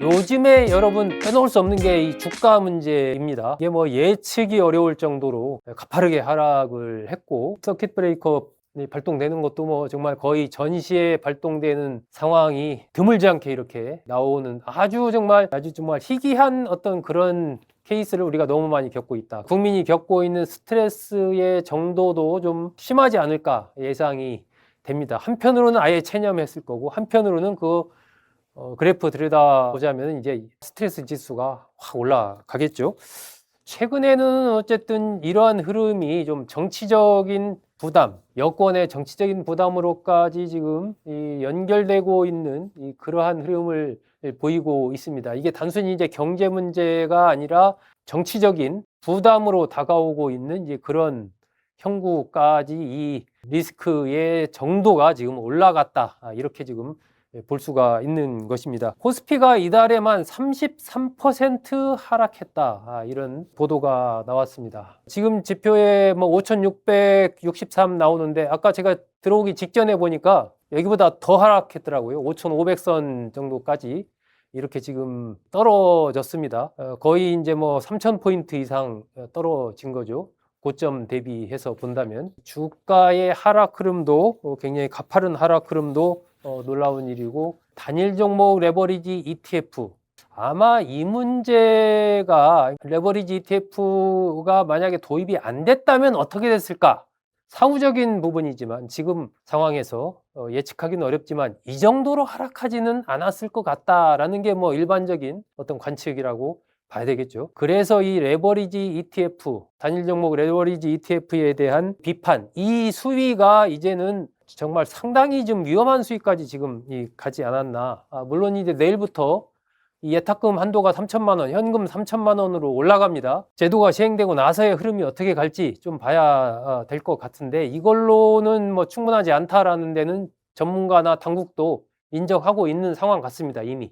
요즘에 여러분 빼놓을 수 없는 게 이 주가 문제입니다. 이게 뭐 예측이 어려울 정도로 가파르게 하락을 했고, 서킷 브레이커 발동되는 것도 뭐 정말 거의 전시에 발동되는 상황이 드물지 않게 이렇게 나오는 아주 정말 희귀한 어떤 그런 케이스를 우리가 너무 많이 겪고 있다. 국민이 겪고 있는 스트레스의 정도도 좀 심하지 않을까 예상이 됩니다. 한편으로는 아예 체념했을 거고, 한편으로는 그래프 들여다보자면 이제 스트레스 지수가 확 올라가겠죠. 최근에는 어쨌든 이러한 흐름이 좀 정치적인 부담, 여권의 정치적인 부담으로까지 지금 연결되고 있는 그러한 흐름을 보이고 있습니다. 이게 단순히 이제 경제 문제가 아니라 정치적인 부담으로 다가오고 있는 이제 그런 형국까지 이 리스크의 정도가 지금 올라갔다. 이렇게 지금 볼 수가 있는 것입니다. 코스피가 이달에만 33% 하락했다. 이런 보도가 나왔습니다. 지금 지표에 뭐 5,663 나오는데 아까 제가 들어오기 직전에 보니까 여기보다 더 하락했더라고요. 5,500선 정도까지 이렇게 지금 떨어졌습니다. 거의 이제 뭐 3,000포인트 이상 떨어진 거죠. 고점 대비해서 본다면 주가의 하락 흐름도 굉장히 가파른 하락 흐름도 놀라운 일이고, 단일 종목 레버리지 ETF, 아마 이 문제가 레버리지 ETF가 만약에 도입이 안 됐다면 어떻게 됐을까? 사후적인 부분이지만 지금 상황에서 예측하기는 어렵지만 이 정도로 하락하지는 않았을 것 같다라는 게 뭐 일반적인 어떤 관측이라고 봐야 되겠죠. 그래서 이 레버리지 ETF, 단일 종목 레버리지 ETF에 대한 비판, 이 수위가 이제는 정말 상당히 좀 위험한 수위까지 지금 가지 않았나. 물론 이제 내일부터 이 예탁금 한도가 3천만 원, 현금 3천만 원으로 올라갑니다. 제도가 시행되고 나서의 흐름이 어떻게 갈지 좀 봐야 될 것 같은데, 이걸로는 뭐 충분하지 않다라는 데는 전문가나 당국도 인정하고 있는 상황 같습니다, 이미.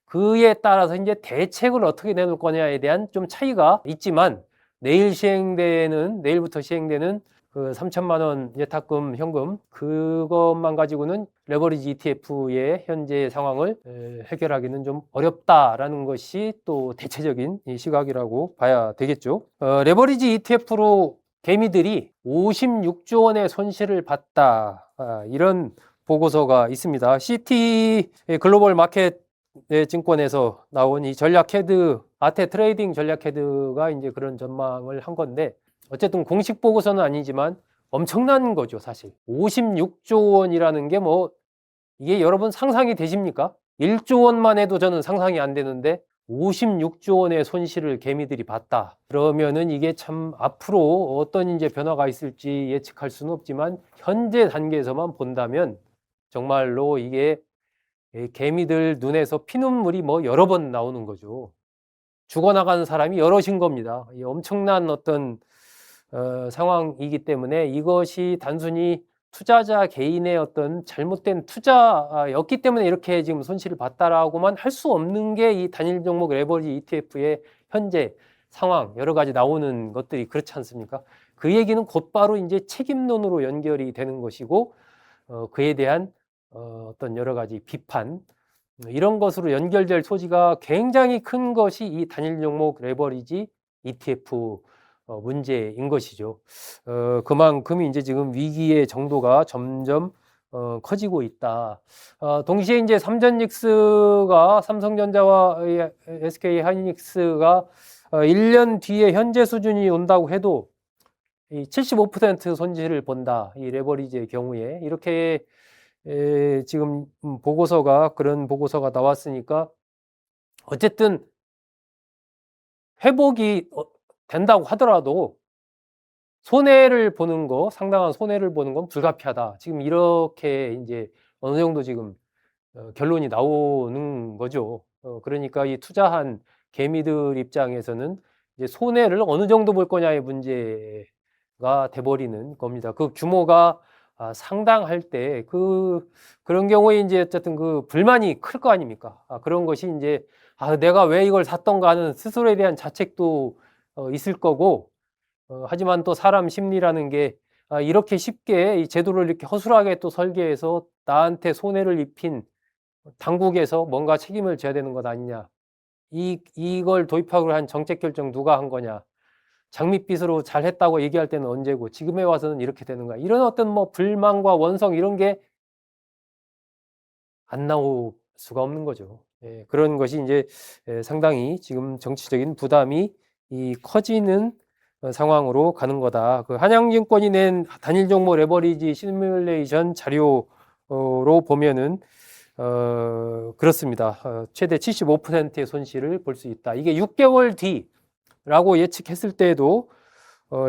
그에 따라서 이제 대책을 어떻게 내놓을 거냐에 대한 좀 차이가 있지만, 내일부터 시행되는 그 3천만 원 예탁금 현금, 그것만 가지고는 레버리지 ETF의 현재 상황을 해결하기는 좀 어렵다라는 것이 또 대체적인 시각이라고 봐야 되겠죠. 레버리지 ETF로 개미들이 56조 원의 손실을 봤다. 이런 보고서가 있습니다. CT 글로벌 마켓 증권에서 나온 이 전략 헤드, 아테 트레이딩 전략 헤드가 이제 그런 전망을 한 건데, 어쨌든 공식 보고서는 아니지만 엄청난 거죠, 사실. 56조 원이라는 게 뭐, 이게 여러분 상상이 되십니까? 1조 원만 해도 저는 상상이 안 되는데 56조 원의 손실을 개미들이 봤다. 그러면은 이게 참 앞으로 어떤 이제 변화가 있을지 예측할 수는 없지만 현재 단계에서만 본다면 정말로 이게 개미들 눈에서 피눈물이 뭐 여러 번 나오는 거죠. 죽어나가는 사람이 여럿인 겁니다. 엄청난 어떤 상황이기 때문에 이것이 단순히 투자자 개인의 어떤 잘못된 투자였기 때문에 이렇게 지금 손실을 봤다라고만 할 수 없는 게 이 단일 종목 레버리지 ETF의 현재 상황, 여러 가지 나오는 것들이 그렇지 않습니까? 그 얘기는 곧바로 이제 책임론으로 연결이 되는 것이고, 그에 대한 어떤 여러 가지 비판, 이런 것으로 연결될 소지가 굉장히 큰 것이 이 단일 종목 레버리지 ETF 문제인 것이죠. 그만큼 이제 지금 위기의 정도가 점점 커지고 있다. 동시에 이제 삼전닉스가 삼성전자와 SK 하이닉스가 1년 뒤에 현재 수준이 온다고 해도 이 75% 손실을 본다. 이 레버리지의 경우에 이렇게 지금 그런 보고서가 나왔으니까 어쨌든 회복이 된다고 하더라도 상당한 손해를 보는 건 불가피하다. 지금 이렇게 이제 어느 정도 지금 결론이 나오는 거죠. 그러니까 이 투자한 개미들 입장에서는 이제 손해를 어느 정도 볼 거냐의 문제가 돼버리는 겁니다. 그 규모가 상당할 때 그런 경우에 이제 어쨌든 그 불만이 클 거 아닙니까? 그런 것이 이제 내가 왜 이걸 샀던가 하는 스스로에 대한 자책도 있을 거고, 하지만 또 사람 심리라는 게 이렇게 쉽게 이 제도를 이렇게 허술하게 또 설계해서 나한테 손해를 입힌 당국에서 뭔가 책임을 져야 되는 것 아니냐. 이걸 도입하기로 한 정책 결정 누가 한 거냐. 장밋빛으로 잘했다고 얘기할 때는 언제고 지금에 와서는 이렇게 되는 거야. 이런 어떤 뭐 불만과 원성 이런 게 안 나올 수가 없는 거죠. 예, 그런 것이 이제 상당히 지금 정치적인 부담이 커지는 상황으로 가는 거다. 그 한양증권이 낸 단일 종목 레버리지 시뮬레이션 자료로 보면은 그렇습니다. 최대 75%의 손실을 볼 수 있다. 이게 6개월 뒤라고 예측했을 때에도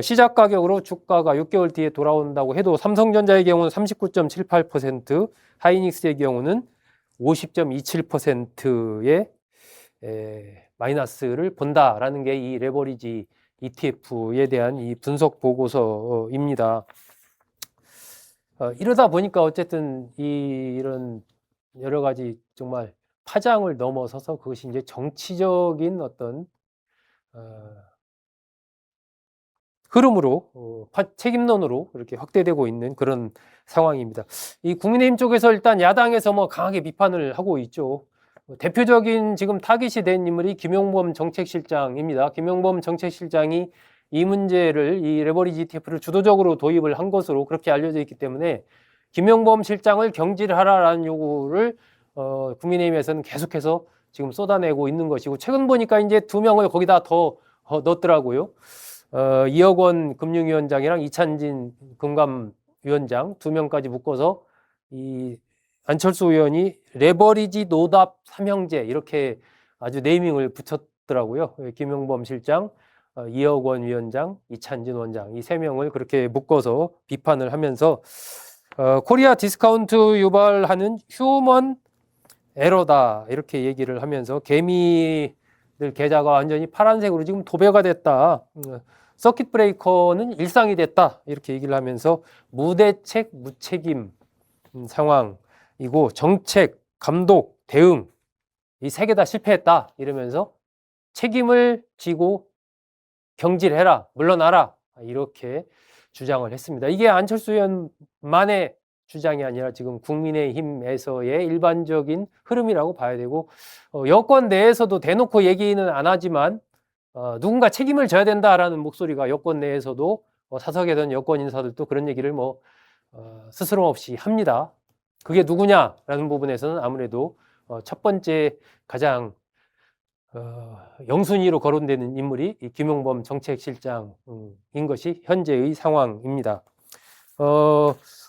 시작 가격으로 주가가 6개월 뒤에 돌아온다고 해도 삼성전자의 경우는 39.78%, 하이닉스의 경우는 50.27%의 마이너스를 본다라는 게 이 레버리지 ETF에 대한 이 분석 보고서입니다. 이러다 보니까 어쨌든 이런 여러 가지 정말 파장을 넘어서서 그것이 이제 정치적인 어떤 흐름으로 책임론으로 이렇게 확대되고 있는 그런 상황입니다. 이 국민의힘 쪽에서 일단 야당에서 뭐 강하게 비판을 하고 있죠. 대표적인 지금 타깃이 된 인물이 김용범 정책실장입니다. 김용범 정책실장이 이 문제를 이 레버리지 ETF를 주도적으로 도입을 한 것으로 그렇게 알려져 있기 때문에 김용범 실장을 경질하라라는 요구를 국민의힘에서는 계속해서 지금 쏟아내고 있는 것이고 최근 보니까 이제 2명을 거기다 더 넣었더라고요. 이혁원 금융위원장이랑 이찬진 금감위원장 2명까지 묶어서 이 안철수 의원이 레버리지 노답 삼형제 이렇게 아주 네이밍을 붙였더라고요. 김용범 실장, 이혁원 위원장, 이찬진 원장 이 3명을 그렇게 묶어서 비판을 하면서 코리아 디스카운트 유발하는 휴먼 에러다 이렇게 얘기를 하면서 개미들 계좌가 완전히 파란색으로 지금 도배가 됐다. 서킷 브레이커는 일상이 됐다. 이렇게 얘기를 하면서 무대책, 무책임 상황이고 정책, 감독, 대응 이 3개 다 실패했다. 이러면서 책임을 지고 경질해라, 물러나라 이렇게 주장을 했습니다. 이게 안철수 의원만의 주장이 아니라 지금 국민의힘에서의 일반적인 흐름이라고 봐야 되고 여권 내에서도 대놓고 얘기는 안 하지만 누군가 책임을 져야 된다라는 목소리가 여권 내에서도 사석에 든 여권 인사들도 그런 얘기를 뭐 스스럼 없이 합니다. 그게 누구냐라는 부분에서는 아무래도 첫 번째 가장 영순위로 거론되는 인물이 이 김용범 정책실장인 것이 현재의 상황입니다.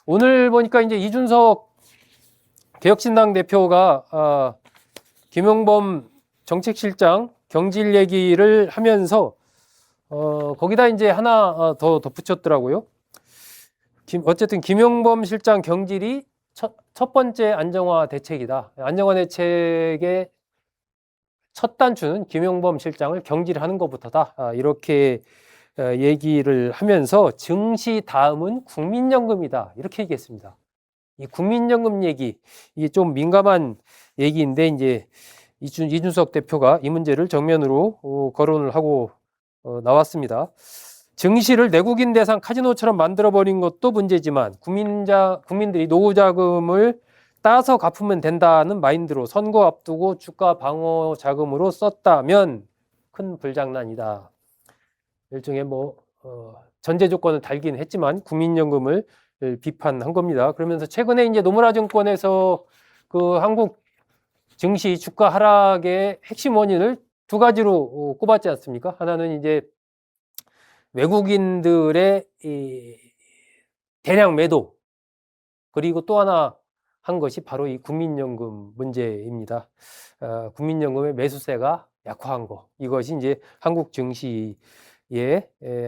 오늘 보니까 이제 이준석 개혁신당 대표가 김용범 정책실장 경질 얘기를 하면서 거기다 이제 하나 더 덧붙였더라고요. 어쨌든 김용범 실장 경질이 첫 번째 안정화 대책이다. 안정화 대책의 첫 단추는 김용범 실장을 경질하는 것부터다. 이렇게 얘기를 하면서 증시 다음은 국민연금이다. 이렇게 얘기했습니다. 이 국민연금 얘기, 이게 좀 민감한 얘기인데 이제 이준석 대표가 이 문제를 정면으로 거론을 하고 나왔습니다. 증시를 내국인 대상 카지노처럼 만들어버린 것도 문제지만 국민들이 노후자금을 따서 갚으면 된다는 마인드로 선거 앞두고 주가 방어 자금으로 썼다면 큰 불장난이다. 일종의 뭐 전제 조건을 달긴 했지만 국민연금을 비판한 겁니다. 그러면서 최근에 이제 노무라 증권에서 그 한국 증시 주가 하락의 핵심 원인을 2가지로 꼽았지 않습니까? 하나는 이제 외국인들의 이 대량 매도, 그리고 또 하나 한 것이 바로 이 국민연금 문제입니다. 국민연금의 매수세가 약화한 거, 이것이 이제 한국 증시의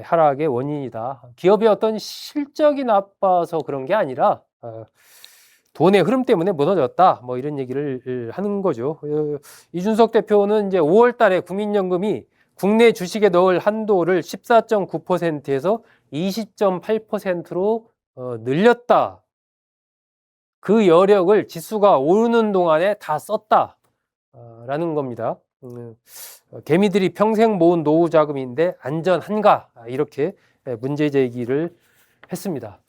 하락의 원인이다. 기업의 어떤 실적이 나빠서 그런 게 아니라 돈의 흐름 때문에 무너졌다. 뭐 이런 얘기를 하는 거죠. 이준석 대표는 이제 5월 달에 국민연금이 국내 주식에 넣을 한도를 14.9%에서 20.8%로 늘렸다. 그 여력을 지수가 오르는 동안에 다 썼다. 라는 겁니다. 개미들이 평생 모은 노후 자금인데 안전한가? 이렇게 문제 제기를 했습니다.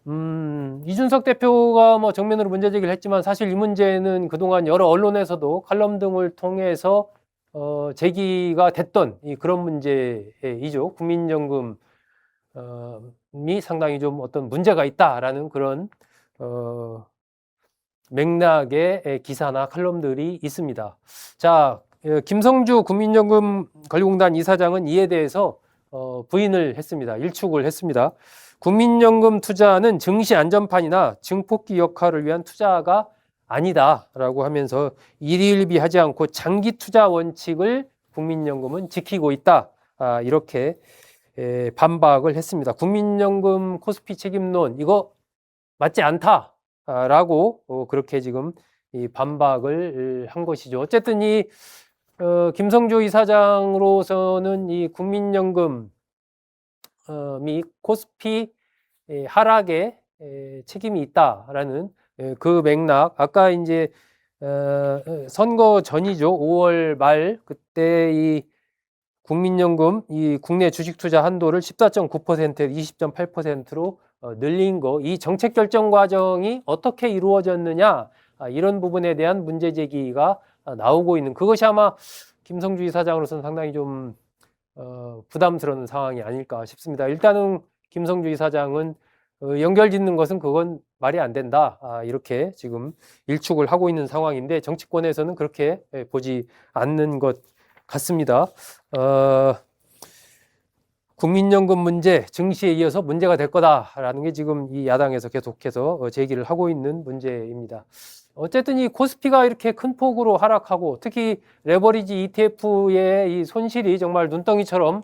이준석 대표가 뭐 정면으로 문제 제기를 했지만 사실 이 문제는 그동안 여러 언론에서도 칼럼 등을 통해서 제기가 됐던 그런 문제이죠. 국민연금이 상당히 좀 어떤 문제가 있다라는 그런 맥락의 기사나 칼럼들이 있습니다. 자, 김성주 국민연금관리공단 이사장은 이에 대해서 부인을 했습니다. 일축을 했습니다. 국민연금 투자는 증시 안전판이나 증폭기 역할을 위한 투자가 아니다라고 하면서 일희일비하지 않고 장기 투자 원칙을 국민연금은 지키고 있다. 이렇게 반박을 했습니다. 국민연금 코스피 책임론 이거 맞지 않다라고 그렇게 지금 반박을 한 것이죠. 어쨌든 김성주 이사장으로서는 이 국민연금이 코스피 하락에 책임이 있다라는 그 맥락. 아까 이제 선거 전이죠. 5월 말 그때 이 국민연금 이 국내 주식 투자 한도를 14.9%에서 20.8%로 늘린 거, 이 정책 결정 과정이 어떻게 이루어졌느냐, 이런 부분에 대한 문제 제기가 나오고 있는, 그것이 아마 김성주 이사장으로서는 상당히 좀 부담스러운 상황이 아닐까 싶습니다. 일단은 김성주 이사장은 연결 짓는 것은 그건 말이 안 된다, 이렇게 지금 일축을 하고 있는 상황인데 정치권에서는 그렇게 보지 않는 것 같습니다. 국민연금 문제, 증시에 이어서 문제가 될 거다라는 게 지금 이 야당에서 계속해서 제기를 하고 있는 문제입니다. 어쨌든 이 코스피가 이렇게 큰 폭으로 하락하고 특히 레버리지 ETF의 이 손실이 정말 눈덩이처럼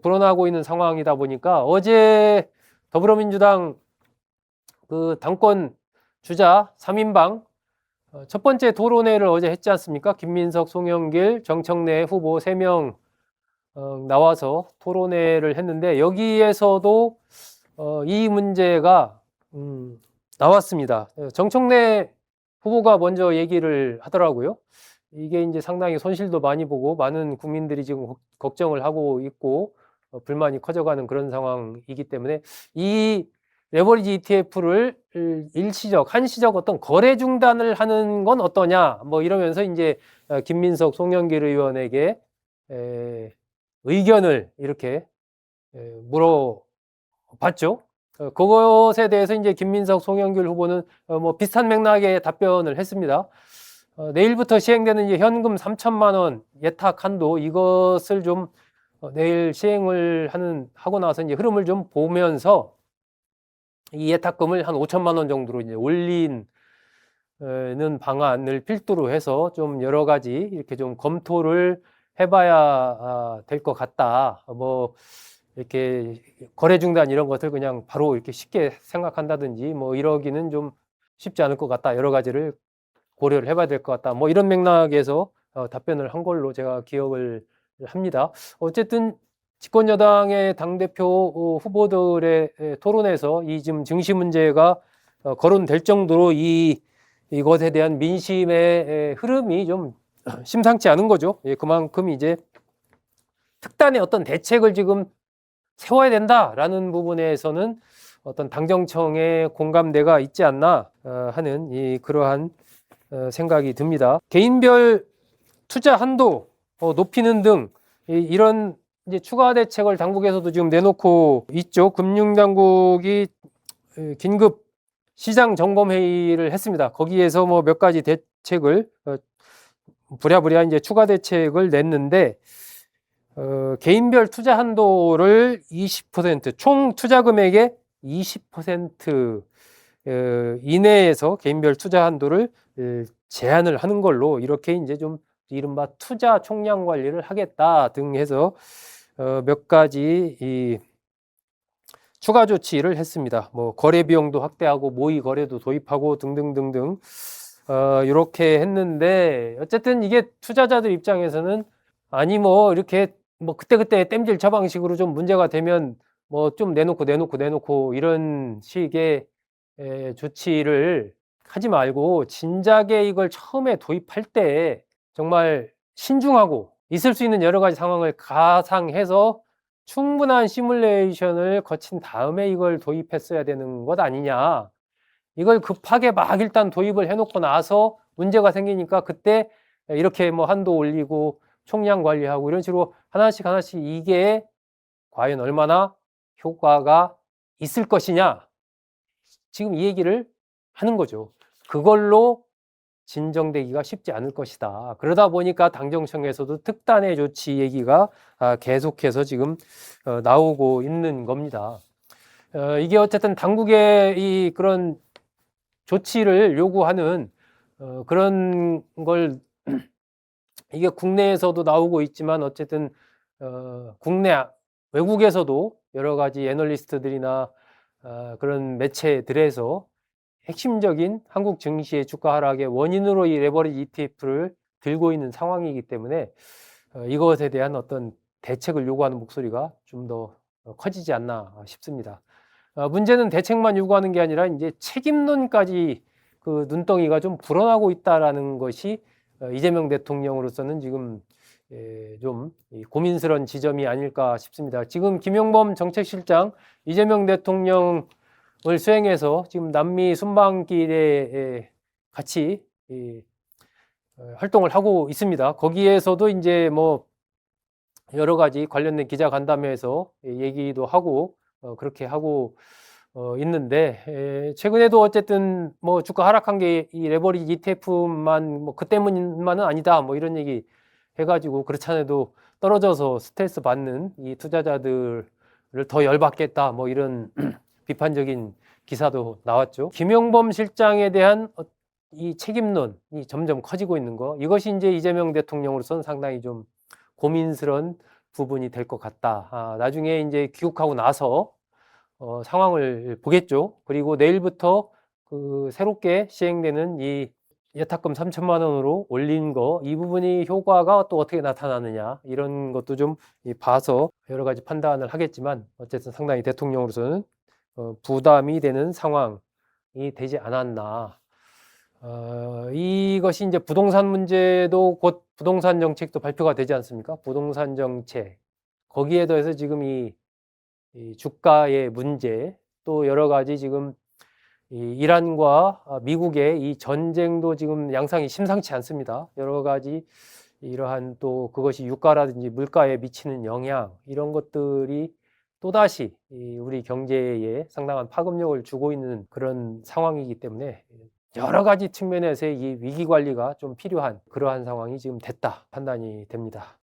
불어나고 있는 상황이다 보니까 어제 더불어민주당 그 당권 주자 3인방 첫 번째 토론회를 어제 했지 않습니까? 김민석, 송영길, 정청래 후보 3명 나와서 토론회를 했는데 여기에서도 이 문제가 나왔습니다. 정청래 후보가 먼저 얘기를 하더라고요. 이게 이제 상당히 손실도 많이 보고 많은 국민들이 지금 걱정을 하고 있고 불만이 커져가는 그런 상황이기 때문에 이 레버리지 ETF를 한시적 어떤 거래 중단을 하는 건 어떠냐, 뭐 이러면서 이제 김민석, 송영길 의원에게 의견을 이렇게 물어봤죠. 그것에 대해서 이제 김민석, 송영길 후보는 뭐 비슷한 맥락의 답변을 했습니다. 내일부터 시행되는 이제 현금 3천만 원 예탁 한도 이것을 좀 내일 시행을 하고 나서 이제 흐름을 좀 보면서 이 예탁금을 한 5천만 원 정도로 이제 올리는 방안을 필두로 해서 좀 여러 가지 이렇게 좀 검토를 해봐야 될 것 같다. 뭐 이렇게 거래 중단 이런 것들 그냥 바로 이렇게 쉽게 생각한다든지 뭐 이러기는 좀 쉽지 않을 것 같다. 여러 가지를 고려를 해봐야 될 것 같다. 뭐 이런 맥락에서 답변을 한 걸로 제가 기억을 합니다. 어쨌든 집권여당의 당대표 후보들의 토론에서 이 지금 증시 문제가 거론될 정도로 이것에 대한 민심의 흐름이 좀 심상치 않은 거죠. 그만큼 이제 특단의 어떤 대책을 지금 세워야 된다라는 부분에서는 어떤 당정청의 공감대가 있지 않나 하는 그러한 생각이 듭니다. 개인별 투자 한도 높이는 등 이런 이제 추가 대책을 당국에서도 지금 내놓고 있죠. 금융당국이 긴급 시장 점검 회의를 했습니다. 거기에서 뭐 몇 가지 대책을 부랴부랴 이제 추가 대책을 냈는데 개인별 투자 한도를 20%, 총 투자 금액의 20% 이내에서 개인별 투자 한도를 제한을 하는 걸로 이렇게 이제 좀 이른바 투자 총량 관리를 하겠다 등 해서 몇 가지 추가 조치를 했습니다. 뭐 거래 비용도 확대하고 모의 거래도 도입하고 등등등등 이렇게 했는데 어쨌든 이게 투자자들 입장에서는 아니 뭐 이렇게 뭐 그때그때 땜질 처방식으로 좀 문제가 되면 뭐 좀 내놓고 이런 식의 조치를 하지 말고 진작에 이걸 처음에 도입할 때 정말 신중하고 있을 수 있는 여러 가지 상황을 가상해서 충분한 시뮬레이션을 거친 다음에 이걸 도입했어야 되는 것 아니냐. 이걸 급하게 막 일단 도입을 해 놓고 나서 문제가 생기니까 그때 이렇게 뭐 한도 올리고 총량 관리하고 이런 식으로 하나씩 하나씩 이게 과연 얼마나 효과가 있을 것이냐. 지금 이 얘기를 하는 거죠. 그걸로 진정되기가 쉽지 않을 것이다. 그러다 보니까 당정청에서도 특단의 조치 얘기가 계속해서 지금 나오고 있는 겁니다. 이게 어쨌든 당국의 이 그런 조치를 요구하는 그런 걸 이게 국내에서도 나오고 있지만 어쨌든 국내 외국에서도 여러 가지 애널리스트들이나 그런 매체들에서 핵심적인 한국 증시의 주가 하락의 원인으로 이 레버리지 ETF를 들고 있는 상황이기 때문에 이것에 대한 어떤 대책을 요구하는 목소리가 좀 더 커지지 않나 싶습니다. 문제는 대책만 요구하는 게 아니라 이제 책임론까지 그 눈덩이가 좀 불어나고 있다라는 것이 이재명 대통령으로서는 지금 좀 고민스러운 지점이 아닐까 싶습니다. 지금 김용범 정책실장 이재명 대통령을 수행해서 지금 남미 순방길에 같이 활동을 하고 있습니다. 거기에서도 이제 뭐 여러 가지 관련된 기자간담회에서 얘기도 하고 그렇게 하고 있는데 최근에도 어쨌든 뭐 주가 하락한 게 이 레버리지 ETF만 뭐 그 때문만은 아니다 뭐 이런 얘기 해가지고 그렇지 않아도 떨어져서 스트레스 받는 이 투자자들을 더 열받겠다 뭐 이런 비판적인 기사도 나왔죠. 김용범 실장에 대한 이 책임론이 점점 커지고 있는 거 이것이 이제 이재명 대통령으로서는 상당히 좀 고민스러운 부분이 될 것 같다. 나중에 이제 귀국하고 나서 상황을 보겠죠. 그리고 내일부터 그 새롭게 시행되는 이 예탁금 3천만 원으로 올린 거, 이 부분이 효과가 또 어떻게 나타나느냐, 이런 것도 좀 봐서 여러 가지 판단을 하겠지만, 어쨌든 상당히 대통령으로서는 부담이 되는 상황이 되지 않았나. 이것이 이제 부동산 문제도 곧 부동산 정책도 발표가 되지 않습니까? 부동산 정책. 거기에 더해서 지금 이 주가의 문제, 또 여러 가지 지금 이란과 미국의 이 전쟁도 지금 양상이 심상치 않습니다. 여러 가지 이러한 또 그것이 유가라든지 물가에 미치는 영향 이런 것들이 또다시 우리 경제에 상당한 파급력을 주고 있는 그런 상황이기 때문에 여러 가지 측면에서의 이 위기 관리가 좀 필요한 그러한 상황이 지금 됐다 판단이 됩니다.